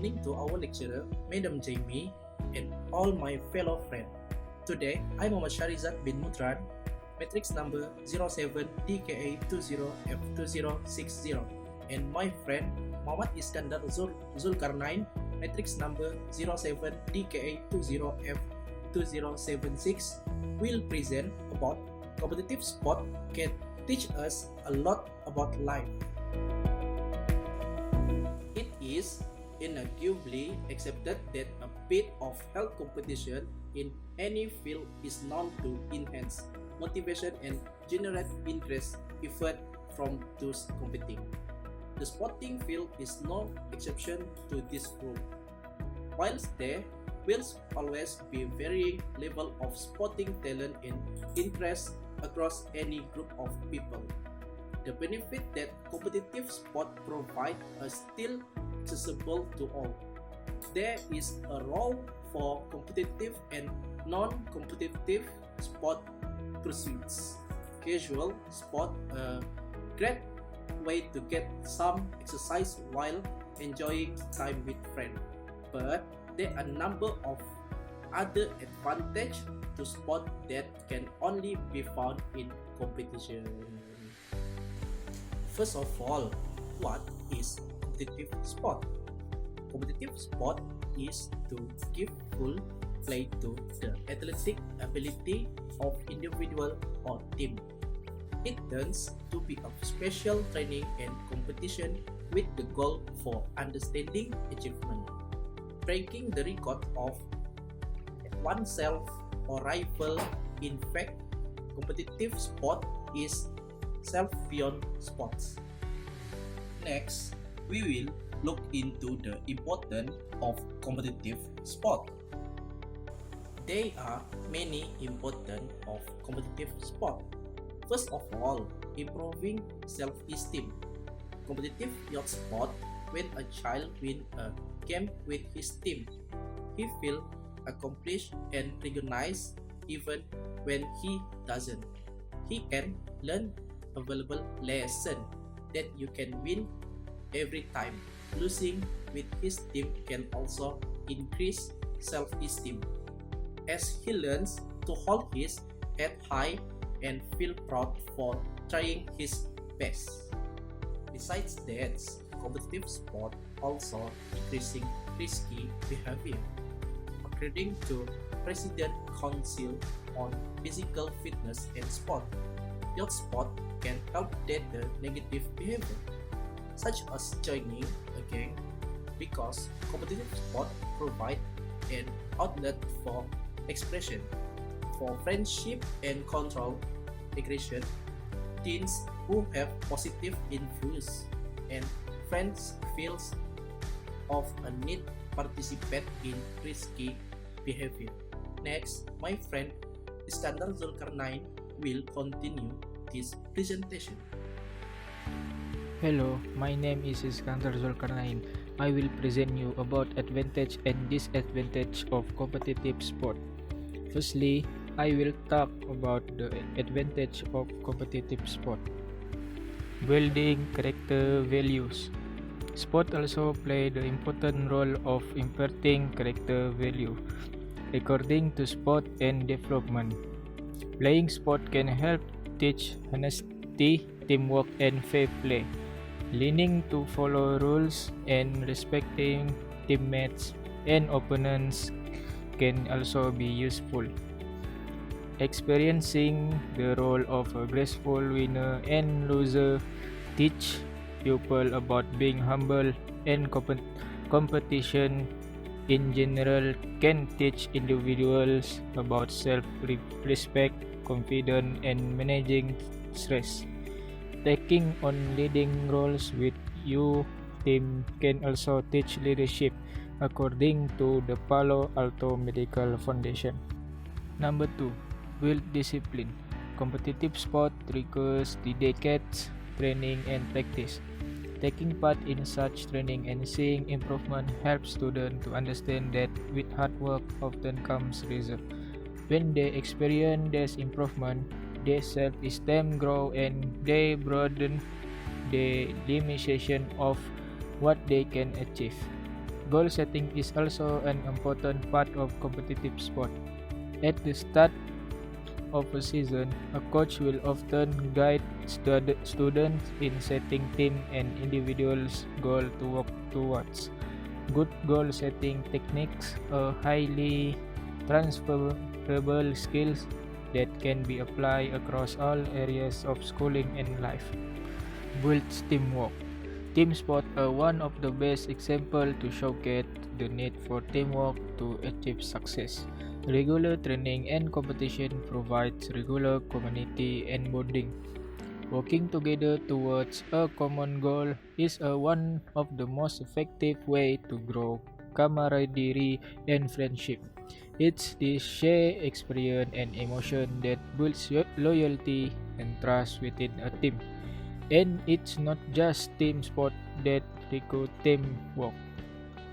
morning to our lecturer, Madam Jamie, and all my fellow friends. Today, I'm Muhammad Sharizat bin Mutran, matrix number 07DKA20F2060, and my friend Muhammad Iskandar Zulkarnain, matrix number 07DKA20F2076, will present about competitive sport can teach us a lot about life. It is inarguably accepted that a bit of health competition in any field is known to enhance motivation and generate interest effort from those competing. The sporting field is no exception to this rule. Whilst there will always be varying level of sporting talent and interest across any group of people, the benefit that competitive sport provide are still accessible to all. There is a role for competitive and non-competitive sport pursuits. Casual sport a great way to get some exercise while enjoying time with friends. But there are a number of other advantages to sport that can only be found in competition. First of all, what is competitive sport? Competitive sport is to give full play to the athletic ability of individual or team. It tends to be a special training and competition with the goal for understanding achievement, breaking the record of oneself or rival. In fact, competitive sport is self beyond sports. Next, we will look into the importance of competitive sport. There are many importance of competitive sport. First of all, improving self-esteem. Competitive youth sport, when a child wins a game with his team, he feels accomplished and recognized even when he doesn't. He can learn a valuable lesson that you can win every time. Losing with his team can also increase self-esteem, as he learns to hold his head high and feel proud for trying his best. Besides that, competitive sport also increasing risky behavior. According to President Council on Physical Fitness and Sport, youth sport can help deter negative behavior, such as joining a gang, because competitive sport provide an outlet for expression, for friendship and control aggression. Teens who have positive influence and friends feels of a need participate in risky behavior. Next, my friend Iskandar Zulkarnain will continue this presentation. Hello, my name is Iskandar Zulkarnain. I will present you about advantage and disadvantage of competitive sport. Firstly, I will talk about the advantage of competitive sport. Building character values. Sport also play the important role of imparting character value. According to Sport and Development, playing sport can help teach honesty, teamwork, and fair play. Learning to follow rules and respecting teammates and opponents can also be useful. Experiencing the role of a graceful winner and loser teach people about being humble, and competition in general can teach individuals about self-respect, confidence, and managing stress. Taking on leading roles with your team can also teach leadership, according to the Palo Alto Medical Foundation. Number 2. Build discipline. Competitive sport requires dedicated training and practice. Taking part in such training and seeing improvement helps students to understand that with hard work often comes result. When they experience this improvement, their self-esteem grow and they broaden the limitation of what they can achieve. Goal setting is also an important part of competitive sport. At the start of a season, a coach will often guide students in setting team and individuals' goal to work towards. Good goal setting techniques are highly transferable skills that can be applied across all areas of schooling and life. Builds teamwork. Team sports are one of the best examples to showcase the need for teamwork to achieve success. Regular training and competition provides regular community and bonding. Working together towards a common goal is one of the most effective ways to grow camaraderie and friendship. It's this shared experience and emotion that builds loyalty and trust within a team. And it's not just team sport that require teamwork.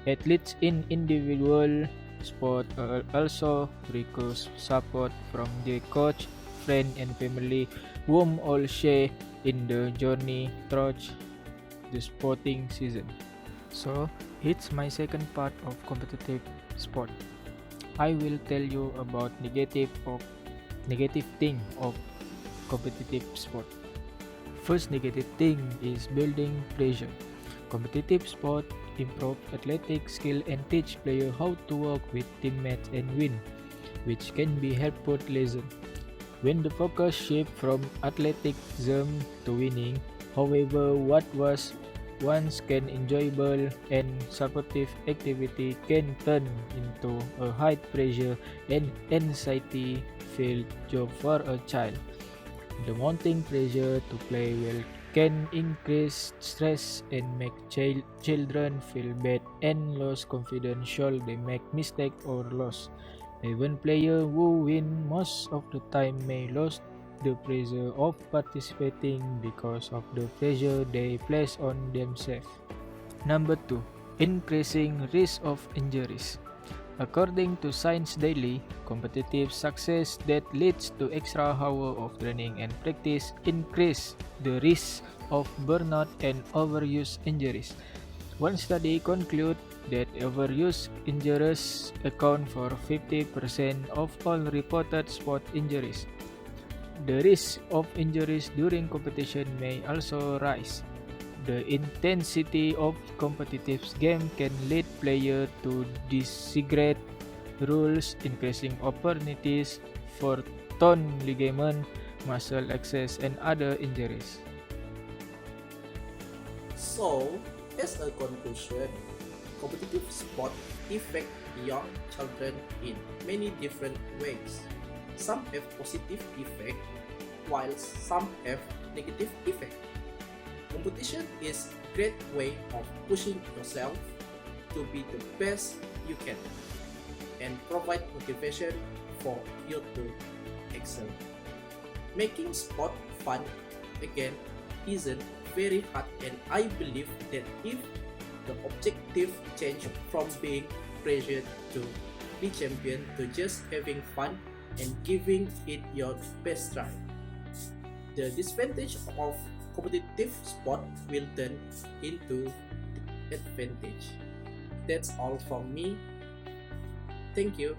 Athletes in individual sport also require support from their coach, friend, and family, whom all share in the journey throughout the sporting season. So, it's my second part of competitive sport. I will tell you about negative thing of competitive sport. First negative thing is building pressure. Competitive sport improve athletic skill and teach player how to work with teammates and win, which can be helpful lesson. When the focus shift from athleticism to winning, however, what was once can enjoyable and supportive activity can turn into a high pressure and anxiety filled job for a child. The mounting pressure to play well can increase stress and make children feel bad and lose confidence should they make mistake or loss. Even players who win most of the time may lose the pressure of participating because of the pressure they place on themselves. Number 2. Increasing risk of injuries. According to Science Daily, competitive success that leads to extra hour of training and practice increase the risk of burnout and overuse injuries. One study concluded that overuse injuries account for 50% of all reported sport injuries. The risk of injuries during competition may also rise. The intensity of competitive game can lead players to disregard rules, increasing opportunities for torn ligament, muscle access, and other injuries. So, as a conclusion, competitive sport affect young children in many different ways. Some have positive effect, while some have negative effect. Competition is a great way of pushing yourself to be the best you can and provide motivation for you to excel. Making sport fun again isn't very hard, and I believe that if the objective change from being pressured to be champion to just having fun and giving it your best try, the disadvantage of competitive sport will turn into advantage. That's all from me. Thank you.